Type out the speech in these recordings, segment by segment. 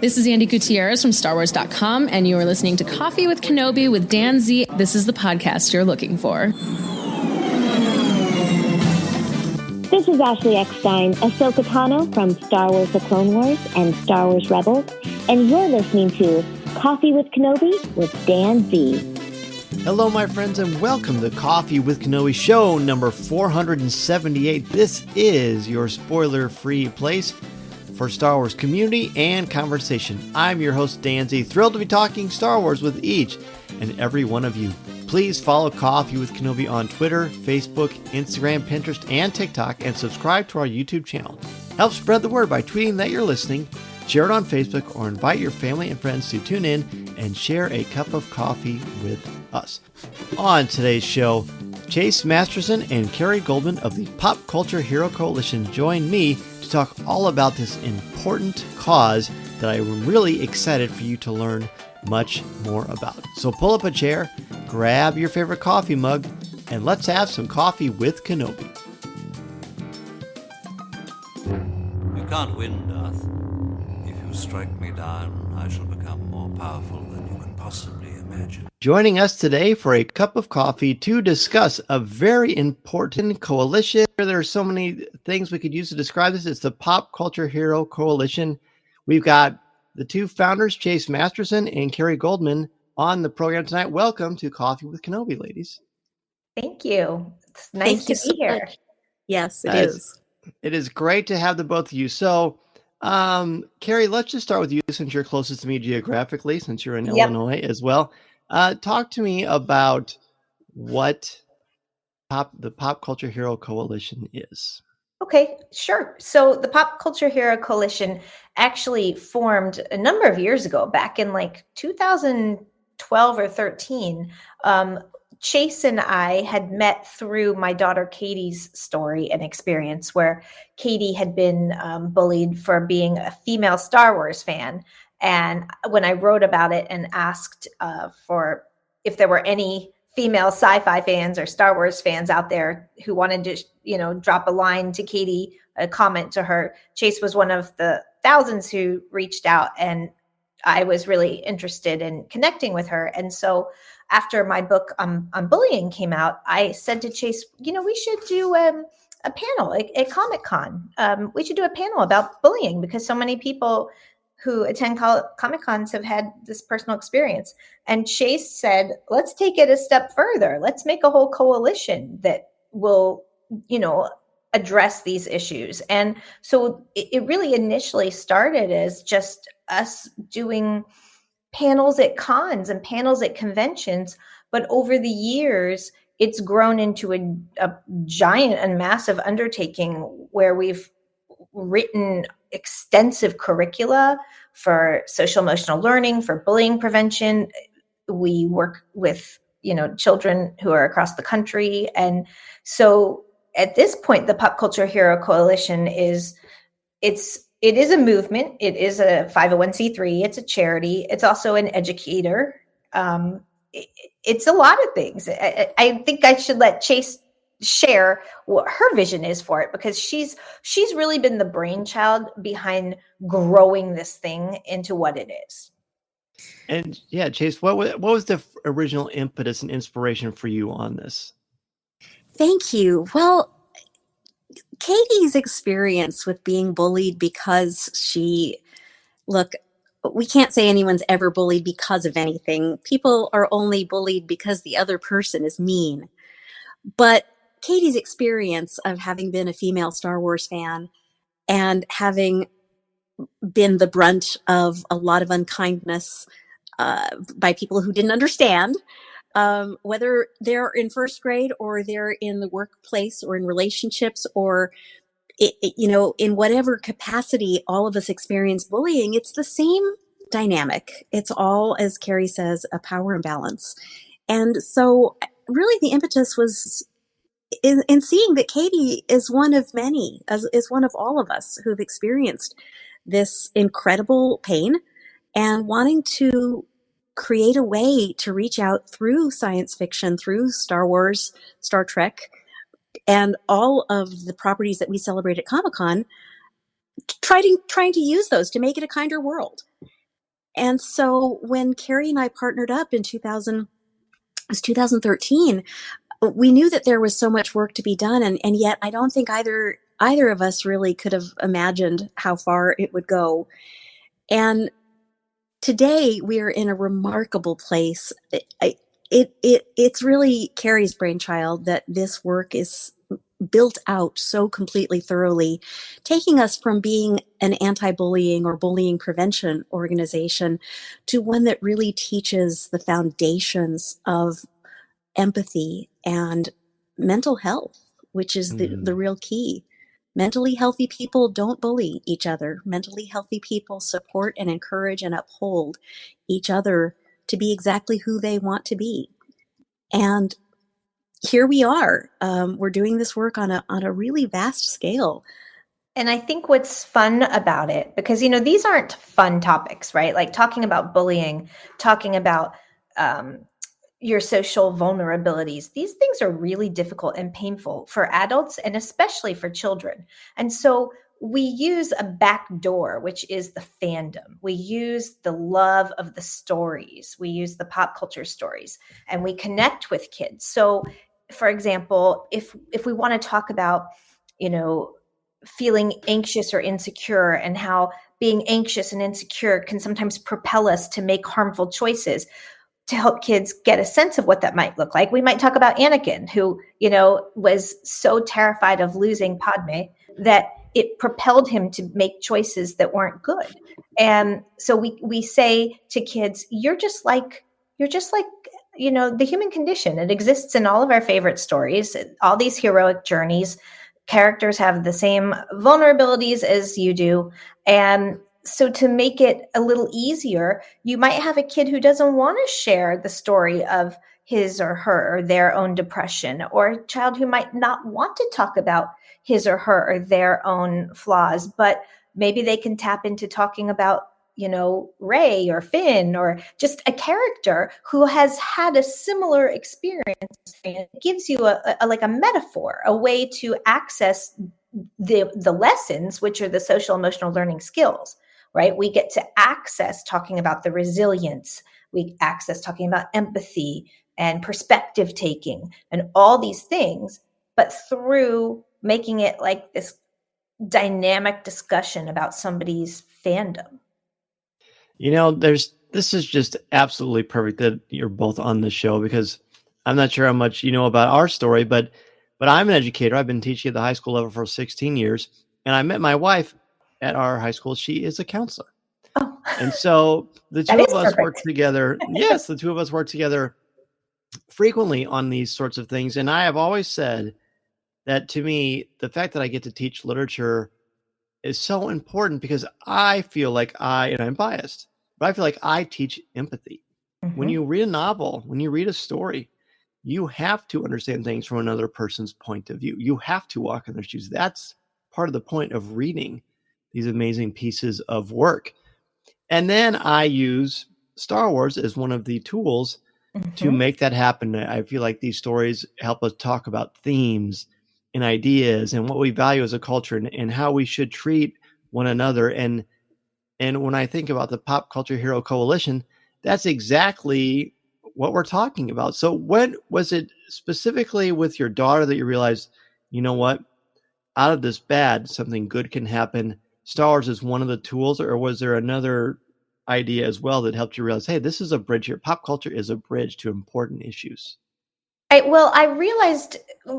This is Andy Gutierrez from StarWars.com, and you are listening to Coffee with Kenobi with Dan Z. This is the podcast you're looking for. This is Ashley Eckstein, Ahsoka Tano from Star Wars The Clone Wars and Star Wars Rebels, and you're listening to Coffee with Kenobi with Dan Z. Hello, my friends, and welcome to Coffee with Kenobi show number 478. This is your spoiler-free place for Star Wars community and conversation. I'm your host, Dan Z, thrilled to be talking Star Wars with each and every one of you. Please follow Coffee with Kenobi on Twitter, Facebook, Instagram, Pinterest, and TikTok, and subscribe to our YouTube channel. Help spread the word by tweeting that you're listening, share it on Facebook, or invite your family and friends to tune in and share a cup of coffee with us. On today's show, Chase Masterson and Carrie Goldman of the Pop Culture Hero Coalition join me to talk all about this important cause that I'm really excited for you to learn much more about. So pull up a chair, grab your favorite coffee mug, and let's have some coffee with Kenobi. You can't win, Darth. If you strike me down, I shall become more powerful than you can possibly imagine. Joining us today for a cup of coffee to discuss a very important coalition. There are so many things we could use to describe this. It's the Pop Culture Hero Coalition. We've got the two founders, Chase Masterson and Carrie Goldman, on the program tonight. Welcome to Coffee with Kenobi, ladies. Thank you. It's nice to be here. Yes, it is. It is great to have the both of you. So, Carrie, let's just start with you since you're closest to me geographically, since you're in Illinois as well. Talk to me about what the Pop Culture Hero Coalition is. Okay, sure. So the Pop Culture Hero Coalition actually formed a number of years ago, back in like 2012 or 13. Chase and I had met through my daughter Katie's story and experience, where Katie had been bullied for being a female Star Wars fan. And when I wrote about it and asked for if there were any female sci-fi fans or Star Wars fans out there who wanted to, drop a line to Katie, a comment to her, Chase was one of the thousands who reached out, and I was really interested in connecting with her. And so after my book on bullying came out, I said to Chase, we should do a panel at Comic-Con. We should do a panel about bullying, because so many people who attend Comic-Cons have had this personal experience. And Chase said, let's take it a step further. Let's make a whole coalition that will, address these issues. And so it really initially started as just us doing panels at cons and panels at conventions. But over the years, it's grown into a giant and massive undertaking where we've written extensive curricula for social emotional learning, for bullying prevention. We work with, children who are across the country. And so at this point, the Pop Culture Hero Coalition it is a movement. It is a 501c3. It's a charity. It's also an educator. It's a lot of things. I think I should let Chase share what her vision is for it, because she's really been the brainchild behind growing this thing into what it is. And yeah, Chase, what was the original impetus and inspiration for you on this? Thank you. Well, Katie's experience with being bullied because we can't say anyone's ever bullied because of anything. People are only bullied because the other person is mean. But Katie's experience of having been a female Star Wars fan and having been the brunt of a lot of unkindness by people who didn't understand, whether they're in first grade or they're in the workplace or in relationships or, in whatever capacity all of us experience bullying, it's the same dynamic. It's all, as Carrie says, a power imbalance. And so really the impetus was in seeing that Katie is one of many, is one of all of us who've experienced this incredible pain and wanting to create a way to reach out through science fiction, through Star Wars, Star Trek, and all of the properties that we celebrate at Comic-Con trying to use those to make it a kinder world. And so when Carrie and I partnered up in 2013, we knew that there was so much work to be done, and yet I don't think either of us really could have imagined how far it would go. And today we are in a remarkable place. It's really Carrie's brainchild that this work is built out so completely thoroughly, taking us from being an anti-bullying or bullying prevention organization to one that really teaches the foundations of empathy and mental health, which is the real key. Mentally healthy people don't bully each other. Mentally healthy people support and encourage and uphold each other to be exactly who they want to be. And here we are. We're doing this work on a really vast scale. And I think what's fun about it, because, these aren't fun topics, right? Like talking about bullying, talking about your social vulnerabilities. These things are really difficult and painful for adults and especially for children. And so we use a back door, which is the fandom. We use the love of the stories. We use the pop culture stories, and we connect with kids. So, for example, if we want to talk about, feeling anxious or insecure and how being anxious and insecure can sometimes propel us to make harmful choices, to help kids get a sense of what that might look like, we might talk about Anakin, who, was so terrified of losing Padme that it propelled him to make choices that weren't good. And so we say to kids, you're just like, the human condition. It exists in all of our favorite stories, all these heroic journeys. Characters have the same vulnerabilities as you do. And so to make it a little easier, you might have a kid who doesn't want to share the story of his or her or their own depression, or a child who might not want to talk about his or her or their own flaws, but maybe they can tap into talking about, Rey or Finn, or just a character who has had a similar experience. It gives you a metaphor, a way to access the lessons, which are the social emotional learning skills. Right? We get to access talking about the resilience. We access talking about empathy and perspective taking and all these things, but through making it like this dynamic discussion about somebody's fandom. This is just absolutely perfect that you're both on the show, because I'm not sure how much you know about our story, but I'm an educator. I've been teaching at the high school level for 16 years, and I met my wife at our high school. She is a counselor. Oh. And so the two That of is us work perfect. together. Yes, the two of us work together frequently on these sorts of things. And I have always said that, to me, the fact that I get to teach literature is so important, because I feel like and I'm biased, but I feel like I teach empathy. Mm-hmm. When you read a novel, when you read a story, you have to understand things from another person's point of view. You have to walk in their shoes. That's part of the point of reading these amazing pieces of work. And then I use Star Wars as one of the tools to make that happen. I feel like these stories help us talk about themes and ideas and what we value as a culture, and how we should treat one another. And when I think about the Pop Culture Hero Coalition, that's exactly what we're talking about. So when was it specifically with your daughter that you realized, you know what, out of this bad, something good can happen? Star Wars is one of the tools, or was there another idea as well that helped you realize, hey, this is a bridge here. Pop culture is a bridge to important issues? I realized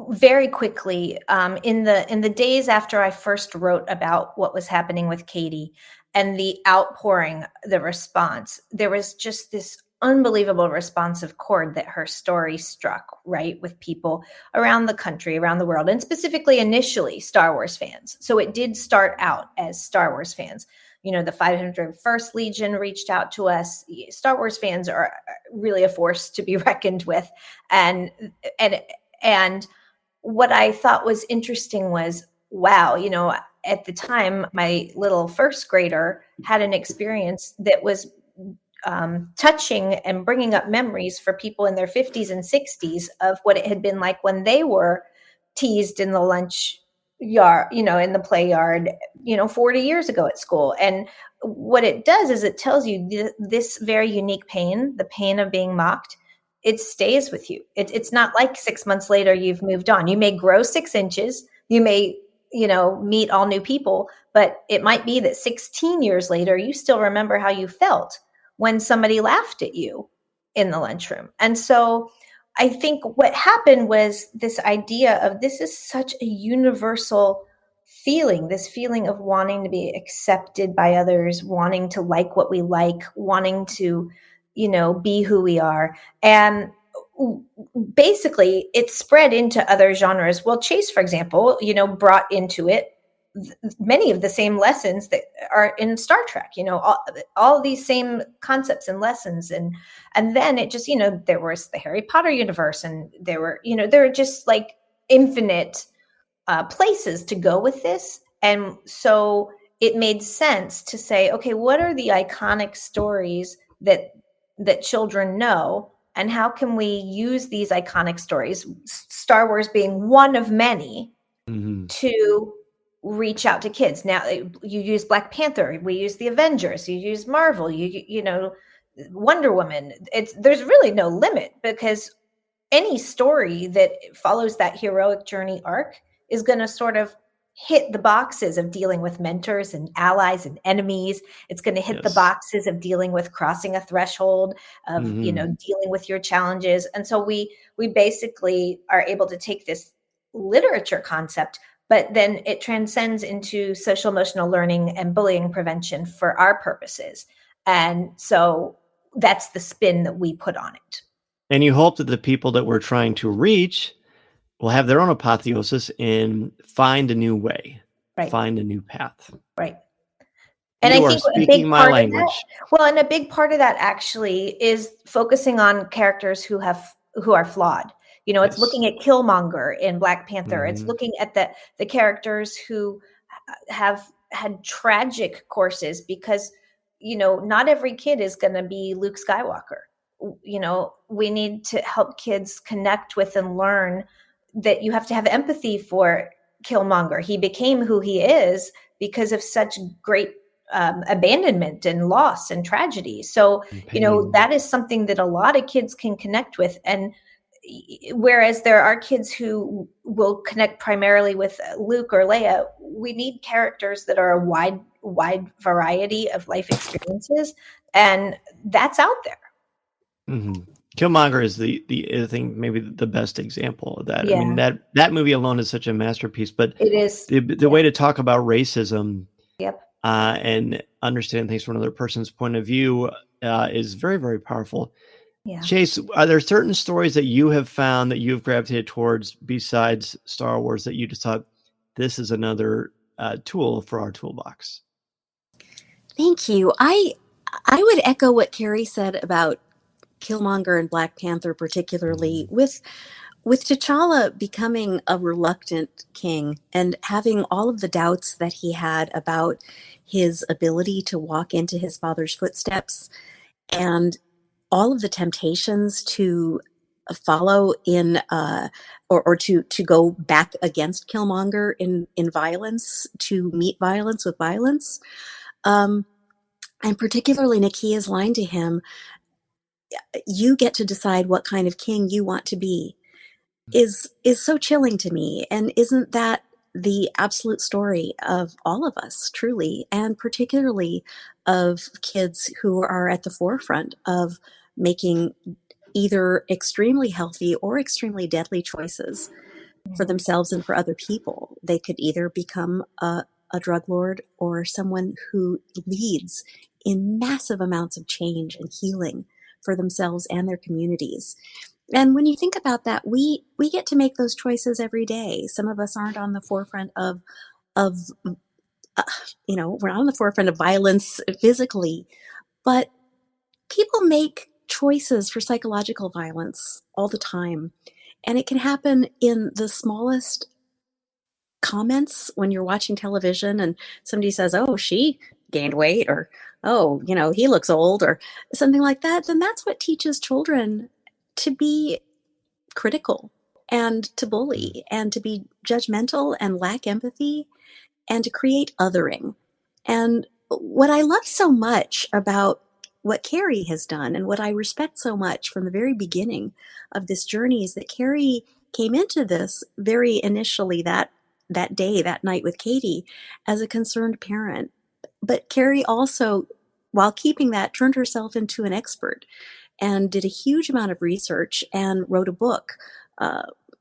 very quickly in the days after I first wrote about what was happening with Katie and the outpouring, the response, there was just this unbelievable responsive chord that her story struck, right, with people around the country, around the world, and specifically initially Star Wars fans. So it did start out as Star Wars fans. The 501st Legion reached out to us. Star Wars fans are really a force to be reckoned with. And what I thought was interesting was, wow, at the time, my little first grader had an experience that was touching and bringing up memories for people in their 50s and 60s of what it had been like when they were teased in the lunch yard, in the play yard, 40 years ago at school. And what it does is it tells you this very unique pain, the pain of being mocked, it stays with you. It's not like 6 months later you've moved on. You may grow 6 inches, you may, meet all new people, but it might be that 16 years later, you still remember how you felt when somebody laughed at you in the lunchroom. And so I think what happened was this idea of this is such a universal feeling, this feeling of wanting to be accepted by others, wanting to like what we like, wanting to, be who we are. And basically it spread into other genres. Well, Chase, for example, brought into it many of the same lessons that are in Star Trek, all of these same concepts and lessons. And then it just, there was the Harry Potter universe, and there were just like infinite places to go with this. And so it made sense to say, okay, what are the iconic stories that children know? And how can we use these iconic stories, Star Wars being one of many, to reach out to kids? Now you use Black Panther, we use the Avengers, you use Marvel, Wonder Woman. There's really no limit, because any story that follows that heroic journey arc is going to sort of hit the boxes of dealing with mentors and allies and enemies. It's going to hit the boxes of dealing with crossing a threshold, of dealing with your challenges. And so we basically are able to take this literature concept, but then it transcends into social emotional learning and bullying prevention for our purposes. And so that's the spin that we put on it. And you hope that the people that we're trying to reach will have their own apotheosis and find a new way, find a new path. Right. And you I think speaking my language. And a big part of that actually is focusing on characters who are flawed. It's looking at Killmonger in Black Panther. It's looking at the characters who have had tragic courses, because, not every kid is going to be Luke Skywalker. We need to help kids connect with and learn that you have to have empathy for Killmonger. He became who he is because of such great abandonment and loss and tragedy. So, that is something that a lot of kids can connect with. And whereas there are kids who will connect primarily with Luke or Leia, we need characters that are a wide variety of life experiences. And that's out there. Killmonger is the I think maybe the best example of that. Yeah. I mean, that movie alone is such a masterpiece, but it is the way to talk about racism and understand things from another person's point of view is very, very powerful. Yeah. Chase, are there certain stories that you have found that you've gravitated towards besides Star Wars that you just thought this is another tool for our toolbox? Thank you. I would echo what Carrie said about Killmonger and Black Panther, particularly with T'Challa becoming a reluctant king and having all of the doubts that he had about his ability to walk into his father's footsteps, and all of the temptations to follow in or to go back against Killmonger in violence, to meet violence with violence. And particularly Nakia's line to him, you get to decide what kind of king you want to be, is so chilling to me. And isn't that the absolute story of all of us, truly, and particularly of kids who are at the forefront of making either extremely healthy or extremely deadly choices for themselves and for other people? They could either become a drug lord or someone who leads in massive amounts of change and healing for themselves and their communities. And when you think about that, we get to make those choices every day. Some of us aren't on the forefront of we're not on the forefront of violence physically, but people make choices for psychological violence all the time. And it can happen in the smallest comments when you're watching television and somebody says, oh, she gained weight, or, oh, he looks old, or something like that. Then that's what teaches children to be critical and to bully and to be judgmental and lack empathy and to create othering. And what I love so much about what Carrie has done and what I respect so much from the very beginning of this journey is that Carrie came into this very initially that night with Katie as a concerned parent. But Carrie also, while keeping that, turned herself into an expert and did a huge amount of research and wrote a book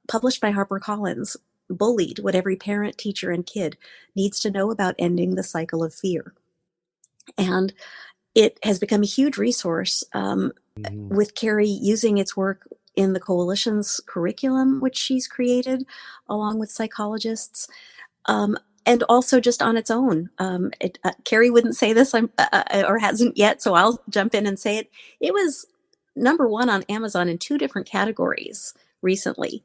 published by HarperCollins, Bullied: What Every Parent, Teacher, and Kid Needs to Know About Ending the Cycle of Fear. And it has become a huge resource with Carrie using its work in the coalition's curriculum, which she's created along with psychologists, and also just on its own. Carrie wouldn't say this or hasn't yet, so I'll jump in and say it. It was number one on Amazon in 2 different categories recently.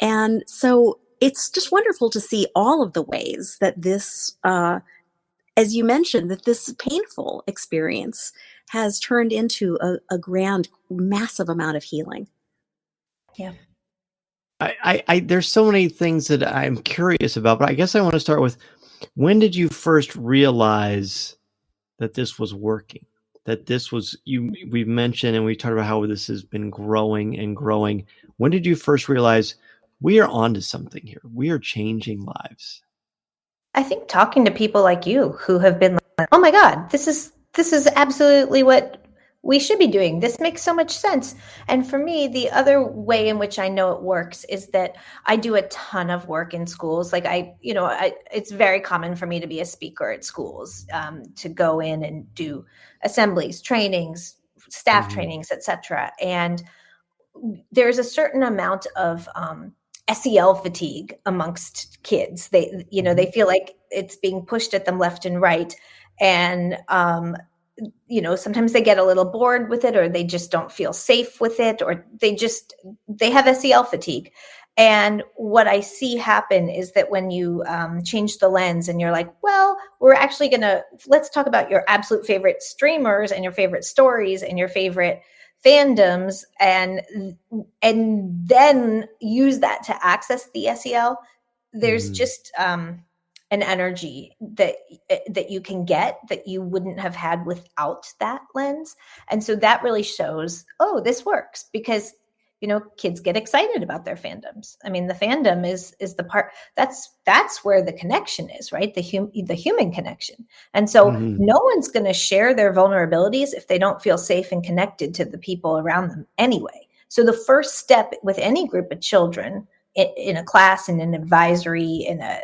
And so it's just wonderful to see all of the ways that this, as you mentioned, that this painful experience has turned into a grand, massive amount of healing. Yeah. I there's so many things that I'm curious about, but I guess I want to start with, when did you first realize that this was working? That this was, we've mentioned and we talked about how this has been growing and growing. When did you first realize we are onto something here? We are changing lives. I think talking to people like you who have been like, oh my God, this is absolutely what we should be doing. This makes so much sense. And for me, the other way in which I know it works is that I do a ton of work in schools. Like it's very common for me to be a speaker at schools, to go in and do assemblies, trainings, staff trainings, etc. And there's a certain amount of SEL fatigue amongst kids. They feel like it's being pushed at them left and right. And, sometimes they get a little bored with it, or they just don't feel safe with it, or they have SEL fatigue. And what I see happen is that when you change the lens and you're like, well, we're actually let's talk about your absolute favorite streamers and your favorite stories and your favorite fandoms, and then use that to access the SEL. There's just an energy that you can get that you wouldn't have had without that lens. And so that really shows, oh, this works, because kids get excited about their fandoms. I mean, the fandom is the part that's where the connection is, right? The human connection. And so no one's going to share their vulnerabilities if they don't feel safe and connected to the people around them anyway. So the first step with any group of children in a class, in an advisory, in a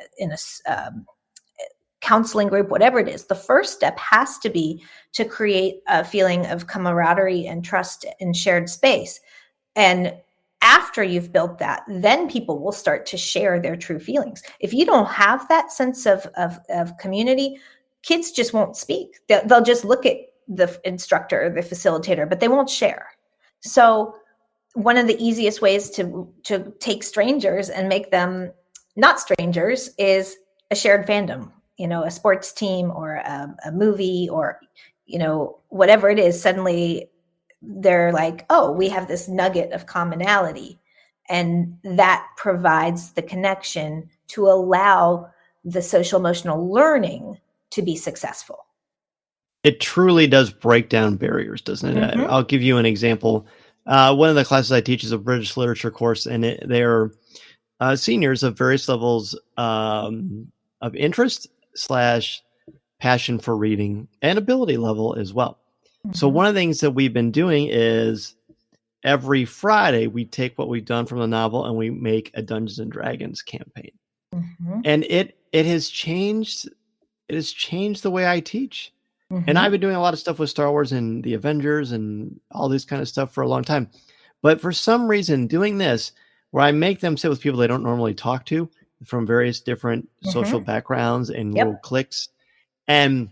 counseling group, whatever it is, the first step has to be to create a feeling of camaraderie and trust and shared space. And after you've built that, then people will start to share their true feelings. If you don't have that sense of community, kids just won't speak. They'll just look at the instructor, the facilitator, but they won't share. So one of the easiest ways to take strangers and make them not strangers is a shared fandom, a sports team or a movie, or, whatever it is. Suddenly they're like, oh, we have this nugget of commonality, and that provides the connection to allow the social emotional learning to be successful. It truly does break down barriers, doesn't it? I'll give you an example. One of the classes I teach is a British literature course, and they're seniors of various levels of interest / passion for reading and ability level as well. So one of the things that we've been doing is every Friday we take what we've done from the novel and we make a Dungeons and Dragons campaign. And it has changed. It has changed the way I teach. And I've been doing a lot of stuff with Star Wars and the Avengers and all this kind of stuff for a long time. But for some reason, doing this, where I make them sit with people they don't normally talk to from various different social backgrounds and little cliques, and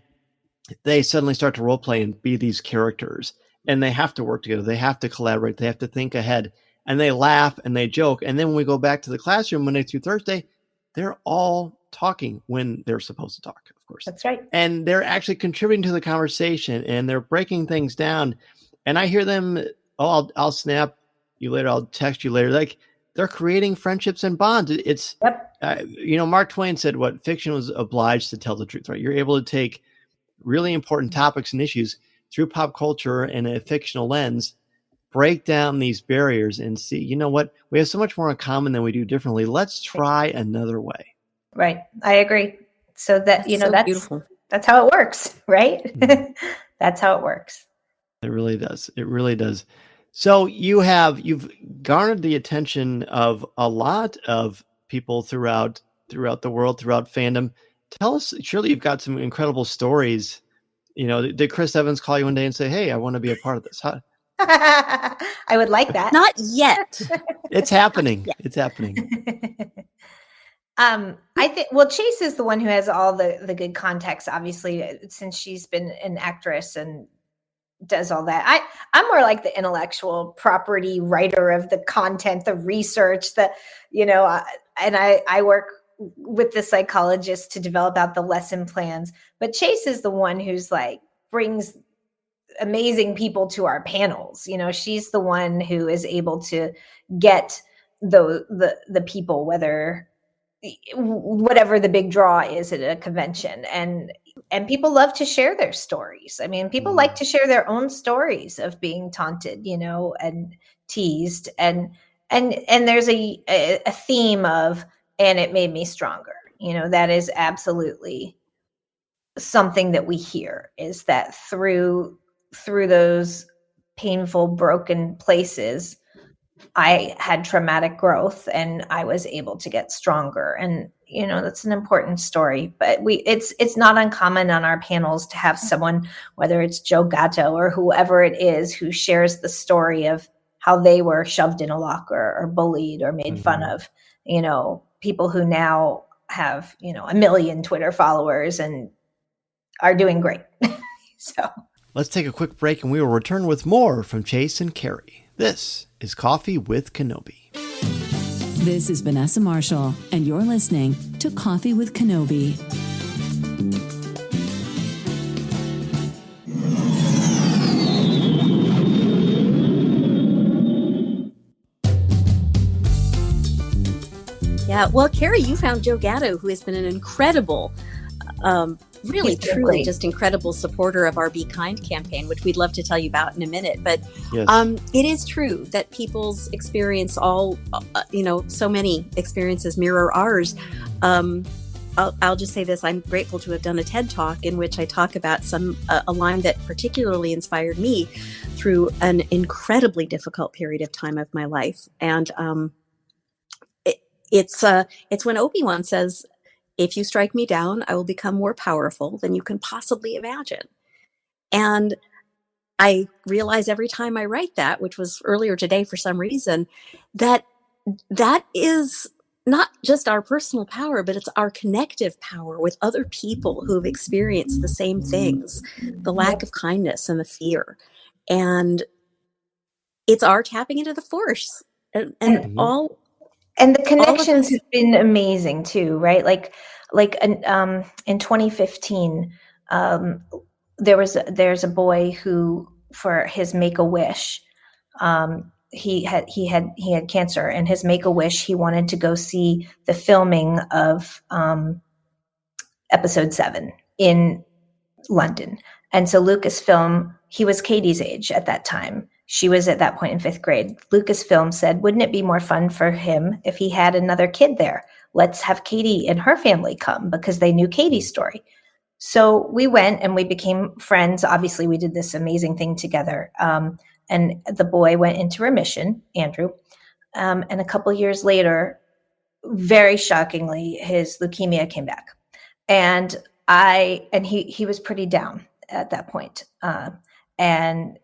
they suddenly start to role play and be these characters, and they have to work together. They have to collaborate. They have to think ahead, and they laugh and they joke. And then when we go back to the classroom Monday through Thursday, they're all talking when they're supposed to talk, of course. That's right. And they're actually contributing to the conversation, and they're breaking things down. And I hear them, oh, I'll snap you later. I'll text you later. Like, they're creating friendships and bonds. It's, Yep. Mark Twain said what fiction was obliged to tell the truth, right? You're able to take really important topics and issues through pop culture and a fictional lens, break down these barriers and see, you know what, we have so much more in common than we do differently. Let's try another way. Right. I agree. So that, so beautiful. That's how it works, right? Mhm. That's how it works. It really does. It really does. So you've garnered the attention of a lot of people throughout the world, throughout fandom. Tell us, surely you've got some incredible stories. Did Chris Evans call you one day and say, "Hey, I want to be a part of this"? Huh? I would like that. Not yet. It's happening. Yeah. It's happening. I think, well, Chase is the one who has all the good context, obviously, since she's been an actress and does all that. I'm more like the intellectual property writer of the content, the research, and I work with the psychologist to develop out the lesson plans. But Chase is the one who's like brings amazing people to our panels. She's the one who is able to get the people, whatever the big draw is at a convention, and people love to share their stories. I mean, people like to share their own stories of being taunted, and teased, and there's a theme of, and it made me stronger. That is absolutely something that we hear, is that through those painful, broken places, I had traumatic growth and I was able to get stronger. And, that's an important story, but it's not uncommon on our panels to have someone, whether it's Joe Gatto or whoever it is, who shares the story of how they were shoved in a locker or bullied or made fun of, people who now have, 1 million Twitter followers and are doing great. So let's take a quick break and we will return with more from Chase and Carrie. This is Coffee with Kenobi. This is Vanessa Marshall, and you're listening to Coffee with Kenobi. Yeah, well, Carrie, you found Joe Gatto, who has been an incredible, really, truly just incredible supporter of our Be Kind campaign, which we'd love to tell you about in a minute. But yes. It is true that people's experience, so many experiences mirror ours. I'll just say this. I'm grateful to have done a TED Talk in which I talk about a line that particularly inspired me through an incredibly difficult period of time of my life. And it's when Obi-Wan says, "If you strike me down, I will become more powerful than you can possibly imagine." And I realize every time I write that, which was earlier today for some reason, that is not just our personal power, but it's our connective power with other people who have experienced the same things, the lack of kindness and the fear. And it's our tapping into the Force. And the connections have been amazing too, right? Like in 2015, there's a boy who, for his Make-A-Wish, he had cancer, and his Make-A-Wish, he wanted to go see the filming of Episode 7 in London. And so Lucasfilm, he was Katie's age at that time. She was at that point in 5th grade. Lucasfilm said, wouldn't it be more fun for him if he had another kid there? Let's have Katie and her family come, because they knew Katie's story. So we went and we became friends. Obviously, we did this amazing thing together. And the boy went into remission, Andrew. And a couple years later, very shockingly, his leukemia came back. And he was pretty down at that point. And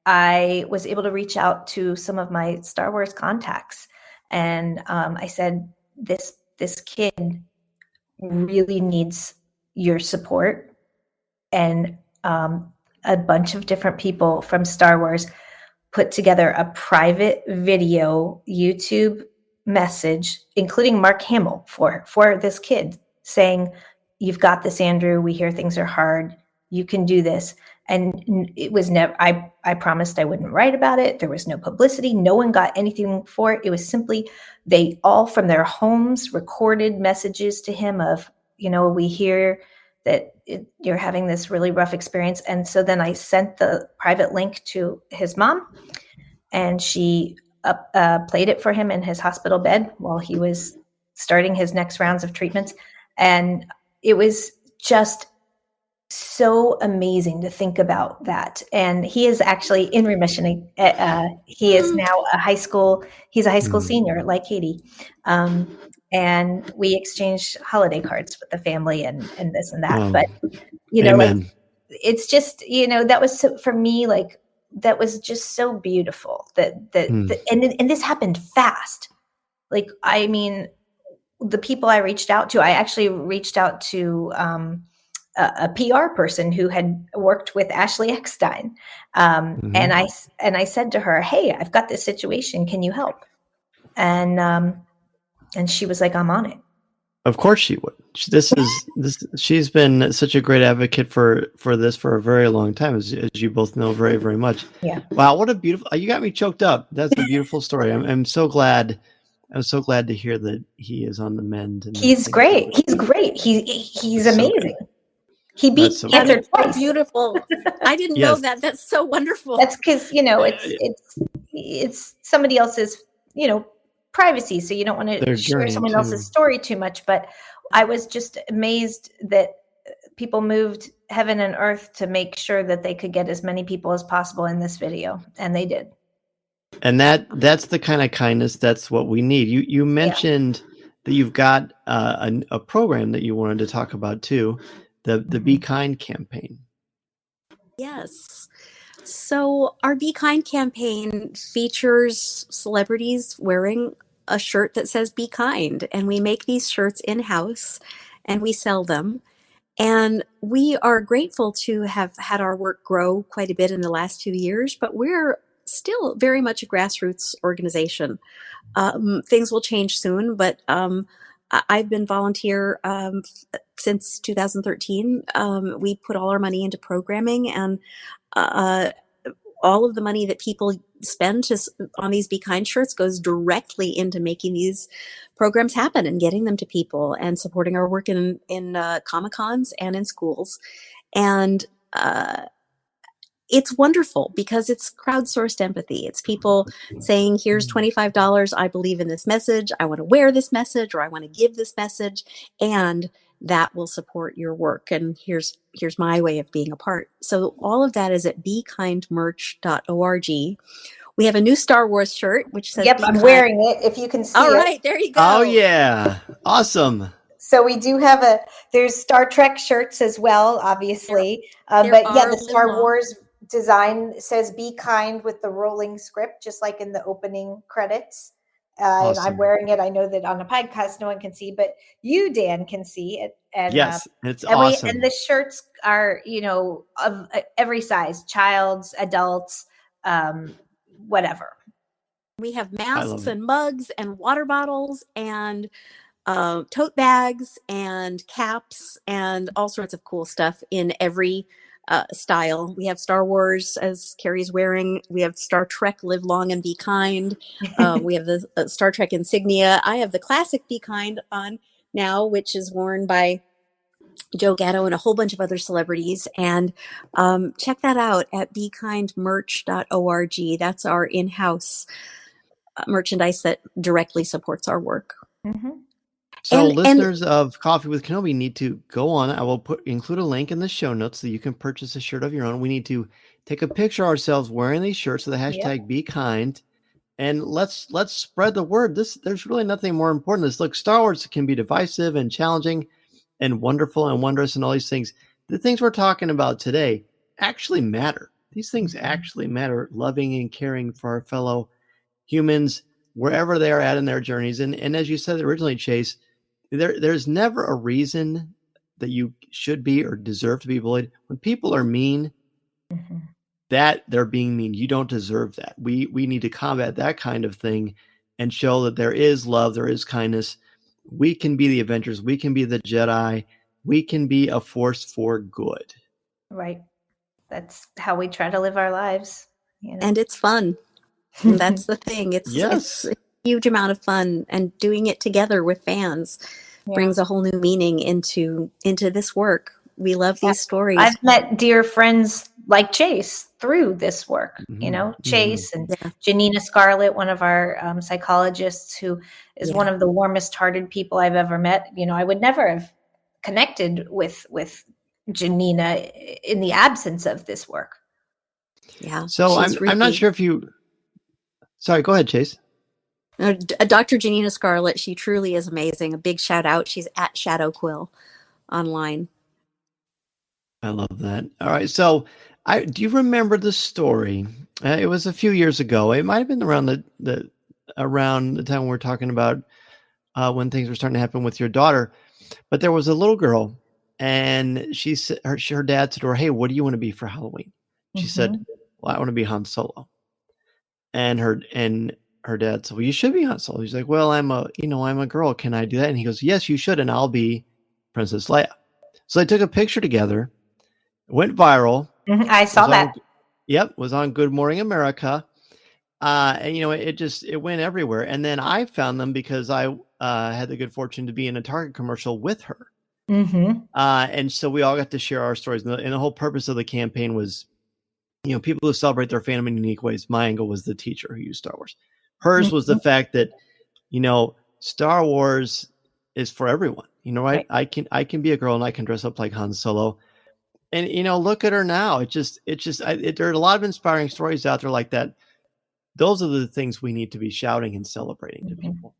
I was able to reach out to some of my Star Wars contacts. And I said, this kid really needs your support. And a bunch of different people from Star Wars put together a private video YouTube message, including Mark Hamill, for this kid, saying, "You've got this, Andrew. We hear things are hard. You can do this." And it was never, I promised I wouldn't write about it. There was no publicity. No one got anything for it. It was simply, they all from their homes recorded messages to him of, we hear that you're having this really rough experience. And so then I sent the private link to his mom, and she played it for him in his hospital bed while he was starting his next rounds of treatments. And it was just so amazing to think about that. And he is actually in remission. He is now he's a high school senior like Katie. And we exchanged holiday cards with the family and this and that. But, Amen. It's just, that was for me, like, that was just so beautiful and this happened fast. Like, I mean, the people I reached out to, I actually reached out to, a PR person who had worked with Ashley Eckstein. And I said to her, "Hey, I've got this situation. Can you help?" And she was like, "I'm on it." Of course she would. She's been such a great advocate for this for a very long time, as you both know very, very much. Yeah. Wow. What a beautiful, you got me choked up. That's a beautiful story. I'm so glad to hear that he is on the mend. And he's great. He's great. He's amazing. So he beat Panther twice. Beautiful. I didn't know that. That's so wonderful. That's because, it's somebody else's, privacy. So you don't want to share someone else's story too much. But I was just amazed that people moved heaven and earth to make sure that they could get as many people as possible in this video. And they did. And that's the kind of kindness, that's what we need. You mentioned that you've got a program that you wanted to talk about too. The Be Kind campaign. Yes. So our Be Kind campaign features celebrities wearing a shirt that says Be Kind. And we make these shirts in-house and we sell them. And we are grateful to have had our work grow quite a bit in the last 2 years, but we're still very much a grassroots organization. Things will change soon, but I've been volunteer since 2013. We put all our money into programming, and all of the money that people spend on these Be Kind shirts goes directly into making these programs happen and getting them to people and supporting our work in Comic-Cons and in schools. And it's wonderful because it's crowdsourced empathy. It's people saying, here's $25. I believe in this message. I want to wear this message, or I want to give this message, and that will support your work. And here's my way of being a part. So all of that is at bekindmerch.org. We have a new Star Wars shirt, which says, "Yep, I'm wearing it. If you can see it." All right, there you go. Oh yeah. Awesome. So we do have there's Star Trek shirts as well, obviously. But yeah, the Star Wars design says "Be Kind" with the rolling script, just like in the opening credits. Awesome. And I'm wearing it. I know that on a podcast no one can see, but you, Dan, can see it. And yes, it's awesome. And the shirts are, of every size: child's, adults, whatever. We have masks and mugs and water bottles and tote bags and caps and all sorts of cool stuff in every style. We have Star Wars, as Carrie's wearing. We have Star Trek, Live Long and Be Kind. We have the Star Trek insignia. I have the classic Be Kind on now, which is worn by Joe Gatto and a whole bunch of other celebrities. And check that out at bekindmerch.org. That's our in-house merchandise that directly supports our work. Mm-hmm. So listeners of Coffee with Kenobi need to go on. I will include a link in the show notes so you can purchase a shirt of your own. We need to take a picture of ourselves wearing these shirts with the hashtag Be Kind, and let's spread the word. There's really nothing more important than this. Look, Star Wars can be divisive and challenging and wonderful and wondrous and all these things. The things we're talking about today actually matter. These things actually matter. Loving and caring for our fellow humans wherever they are at in their journeys. And as you said originally, Chase, there's never a reason that you should be or deserve to be bullied. When people are mean, that they're being mean. You don't deserve that. We need to combat that kind of thing and show that there is love, there is kindness. We can be the Avengers. We can be the Jedi. We can be a force for good. Right. That's how we try to live our lives. And it's fun. And that's the thing. It's Yes. a huge amount of fun, and doing it together with fans brings a whole new meaning into this work. We love these stories. I've met dear friends like Chase through this work, Chase and Janina Scarlett, one of our psychologists, who is one of the warmest hearted people I've ever met. I would never have connected with Janina in the absence of this work. Yeah. So I'm not sure if you, sorry, go ahead, Chase. Dr. Janina Scarlett, she truly is amazing. A big shout out. She's at Shadow Quill online. I love that. All right. So do you remember the story? It was a few years ago. It might have been around around the time we were talking about when things were starting to happen with your daughter. But there was a little girl, and her dad said to her, "Hey, what do you want to be for Halloween?" She said, "Well, I want to be Han Solo." And her dad said, "Well, you should be Han Solo." He's like, "Well, I'm a girl. Can I do that?" And he goes, "Yes, you should, and I'll be Princess Leia." So they took a picture together. It went viral. I saw that. Was on Good Morning America. And it went everywhere. And then I found them because I had the good fortune to be in a Target commercial with her. And so we all got to share our stories. And the whole purpose of the campaign was, people who celebrate their fandom in unique ways. My angle was the teacher who used Star Wars. Hers was the fact that, Star Wars is for everyone. Right? I can be a girl and I can dress up like Han Solo. And, look at her now. There are a lot of inspiring stories out there like that. Those are the things we need to be shouting and celebrating to people.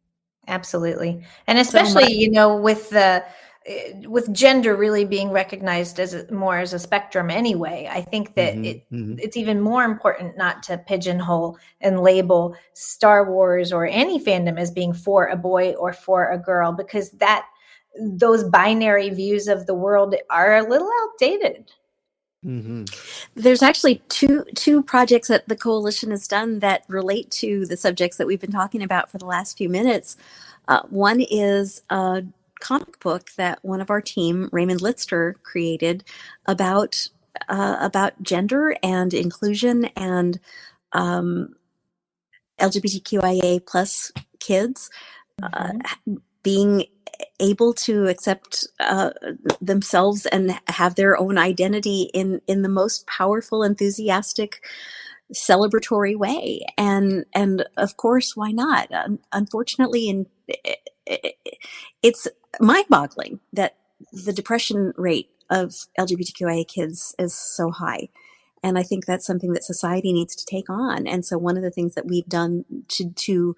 Absolutely. And especially, with gender really being recognized as more as a spectrum anyway, I think that it's even more important not to pigeonhole and label Star Wars or any fandom as being for a boy or for a girl, because those binary views of the world are a little outdated. There's actually two projects that the coalition has done that relate to the subjects that we've been talking about for the last few minutes. One is a comic book that one of our team, Raymond Litzter, created about gender and inclusion and LGBTQIA plus kids being able to accept themselves and have their own identity in the most powerful, enthusiastic, celebratory way. And of course, why not? Unfortunately, it's mind-boggling that the depression rate of LGBTQIA kids is so high. And I think that's something that society needs to take on. And so one of the things that we've done to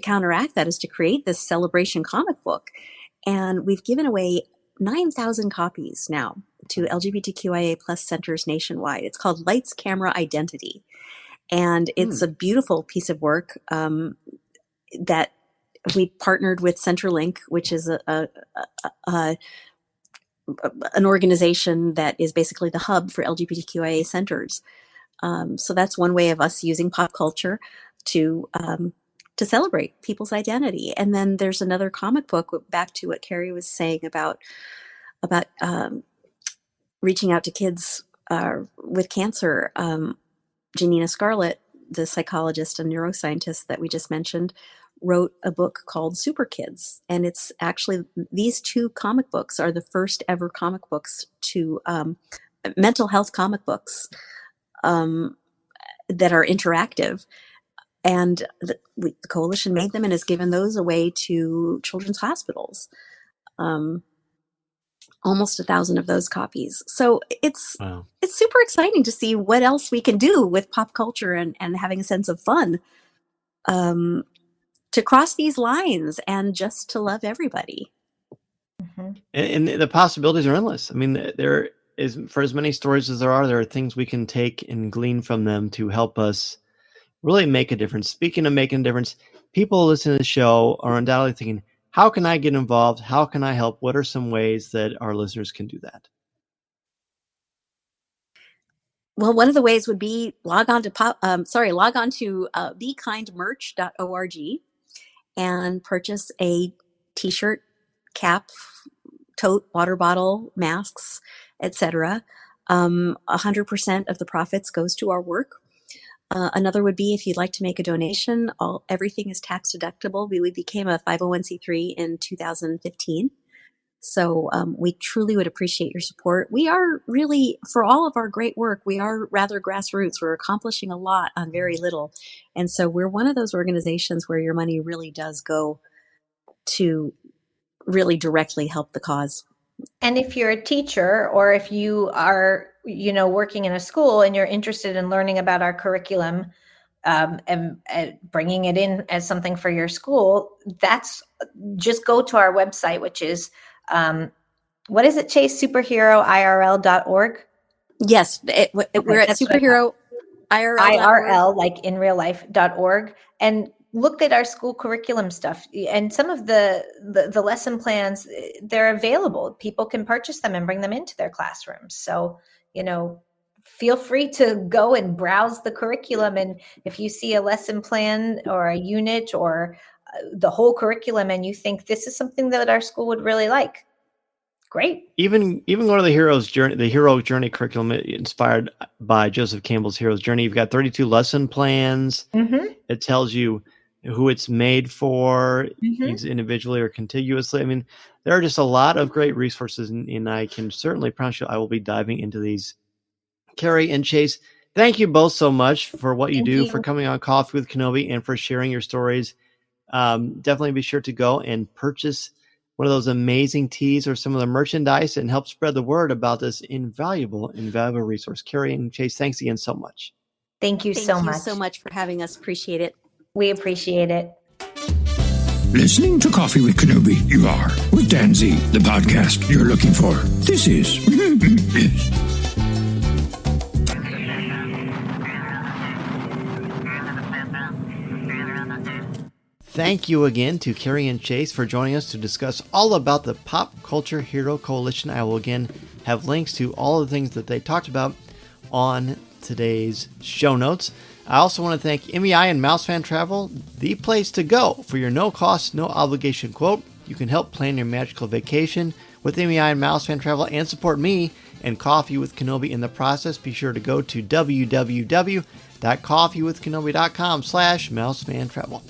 counteract that is to create this celebration comic book. And we've given away 9,000 copies now to LGBTQIA plus centers nationwide. It's called Lights, Camera, Identity. And it's a beautiful piece of work that we partnered with Centerlink, which is an organization that is basically the hub for LGBTQIA centers. So that's one way of us using pop culture to celebrate people's identity. And then there's another comic book, back to what Carrie was saying about reaching out to kids with cancer. Janina Scarlett, the psychologist and neuroscientist that we just mentioned, wrote a book called Super Kids. And it's actually, these two comic books are the first ever comic books to mental health comic books that are interactive. And the coalition made them and has given those away to children's hospitals. Almost 1,000 of those copies. So it's super exciting to see what else we can do with pop culture and having a sense of fun to cross these lines and just to love everybody. And the possibilities are endless. I mean, there is, for as many stories as there are things we can take and glean from them to help us really make a difference. Speaking of making a difference, people listening to the show are undoubtedly thinking, how can I get involved? How can I help? What are some ways that our listeners can do that? Well, one of the ways would be log on to bekindmerch.org and purchase a t-shirt, cap, tote, water bottle, masks, etc. 100% of the profits goes to our work. Another would be if you'd like to make a donation, everything is tax deductible. We became a 501c3 in 2015. So we truly would appreciate your support. We are really, for all of our great work, we are rather grassroots. We're accomplishing a lot on very little. And so we're one of those organizations where your money really does go to really directly help the cause. And if you're a teacher, or if you are, working in a school and you're interested in learning about our curriculum, and bringing it in as something for your school, just go to our website, which is, what is it, Chase? Superheroirl.org? Yes, we're at superhero IRL, like in real life.org, and look at our school curriculum stuff. And some of the lesson plans, they're available. People can purchase them and bring them into their classrooms. So, feel free to go and browse the curriculum. And if you see a lesson plan or a unit or the whole curriculum and you think this is something that our school would really like, great. Even go to the Hero's Journey, the Hero Journey curriculum inspired by Joseph Campbell's Hero's Journey. You've got 32 lesson plans. Mm-hmm. It tells you who it's made for, individually or contiguously. I mean, there are just a lot of great resources, and I can certainly promise you I will be diving into these. Carrie and Chase, thank you both so much for what you do, for coming on Coffee with Kenobi, and for sharing your stories. Definitely be sure to go and purchase one of those amazing teas or some of the merchandise and help spread the word about this invaluable resource. Carrie and Chase, thanks again so much. Thank you so much. Thank you so much for having us. Appreciate it. We appreciate it. Listening to Coffee with Kenobi, you are, with Dan Z, the podcast you're looking for. This is... Thank you again to Carrie and Chase for joining us to discuss all about the Pop Culture Hero Coalition. I will again have links to all of the things that they talked about on today's show notes. I also want to thank MEI and Mouse Fan Travel, the place to go for your no-cost, no-obligation quote. You can help plan your magical vacation with MEI and Mouse Fan Travel and support me and Coffee with Kenobi in the process. Be sure to go to www.coffeewithkenobi.com/mousefantravel.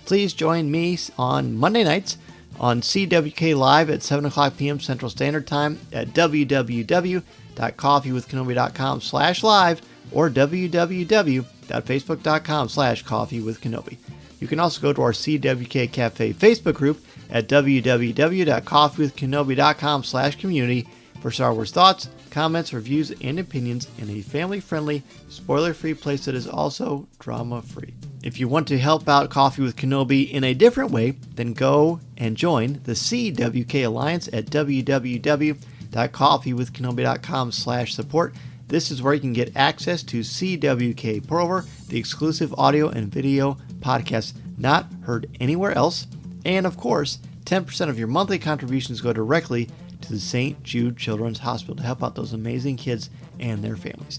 Please join me on Monday nights on CWK Live at 7 o'clock p.m. Central Standard Time at www.coffeewithkenobi.com/live or www.facebook.com/coffeewithkenobi. You can also go to our CWK Cafe Facebook group at www.coffeewithkenobi.com/community for Star Wars thoughts, comments, reviews, and opinions in a family-friendly, spoiler-free place that is also drama-free. If you want to help out Coffee with Kenobi in a different way, then go and join the CWK Alliance at www.coffeewithkenobi.com/support. This is where you can get access to CWK Prover, the exclusive audio and video podcast not heard anywhere else. And of course, 10% of your monthly contributions go directly to the St. Jude Children's Hospital to help out those amazing kids and their families.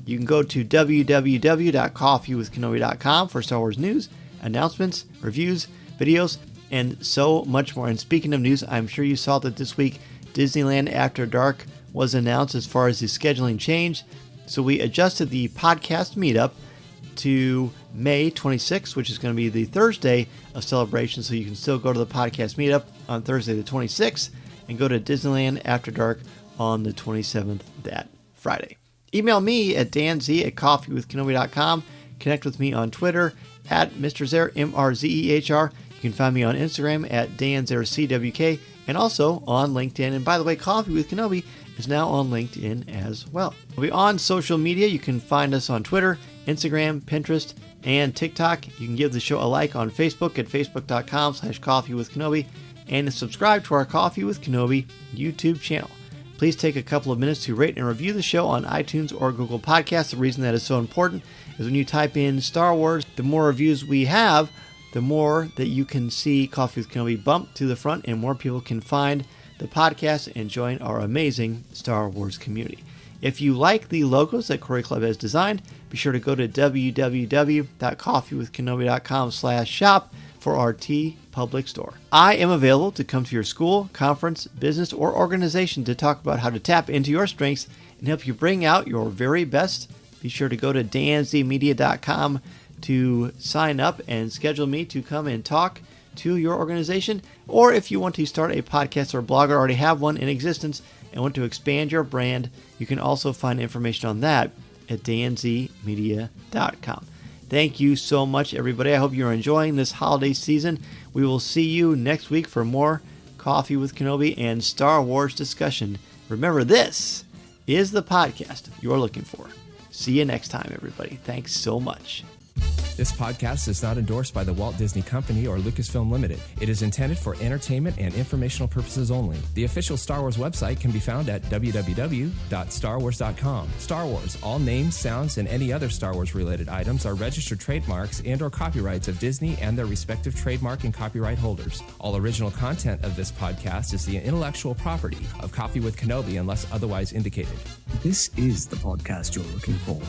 You can go to www.coffeewithkenobi.com for Star Wars news, announcements, reviews, videos, and so much more. And speaking of news, I'm sure you saw that this week Disneyland After Dark was announced as far as the scheduling change. So we adjusted the podcast meetup to May 26th, which is going to be the Thursday of celebration. So you can still go to the podcast meetup on Thursday the 26th and go to Disneyland After Dark on the 27th, that Friday. Email me at danz@coffeewithkenobi.com. Connect with me on Twitter at Mr. Zer, MRZEHR. You can find me on Instagram at danzercwk and also on LinkedIn. And by the way, Coffee with Kenobi is now on LinkedIn as well. We'll be on social media. You can find us on Twitter, Instagram, Pinterest, and TikTok. You can give the show a like on Facebook at facebook.com/coffeewithkenobi and subscribe to our Coffee with Kenobi YouTube channel. Please take a couple of minutes to rate and review the show on iTunes or Google Podcasts. The reason that is so important is when you type in Star Wars, the more reviews we have, the more that you can see Coffee with Kenobi bump to the front and more people can find the podcast and join our amazing Star Wars community. If you like the logos that Corey Club has designed, be sure to go to www.coffeewithkenobi.com/shop for our TeePublic store. I am available to come to your school, conference, business, or organization to talk about how to tap into your strengths and help you bring out your very best, be sure to go to danzmedia.com to sign up and schedule me to come and talk to your organization. Or if you want to start a podcast or blog or already have one in existence and want to expand your brand, you can also find information on that at danzmedia.com. Thank you so much, everybody. I hope you're enjoying this holiday season. We will see you next week for more Coffee with Kenobi and Star Wars discussion. Remember, this is the podcast you're looking for. See you next time, everybody. Thanks so much. This podcast is not endorsed by the Walt Disney Company or Lucasfilm Limited. It is intended for entertainment and informational purposes only. The official Star Wars website can be found at www.starwars.com. Star Wars, all names, sounds, and any other Star Wars related items are registered trademarks and or copyrights of Disney and their respective trademark and copyright holders. All original content of this podcast is the intellectual property of Coffee with Kenobi unless otherwise indicated. This is the podcast you're looking for.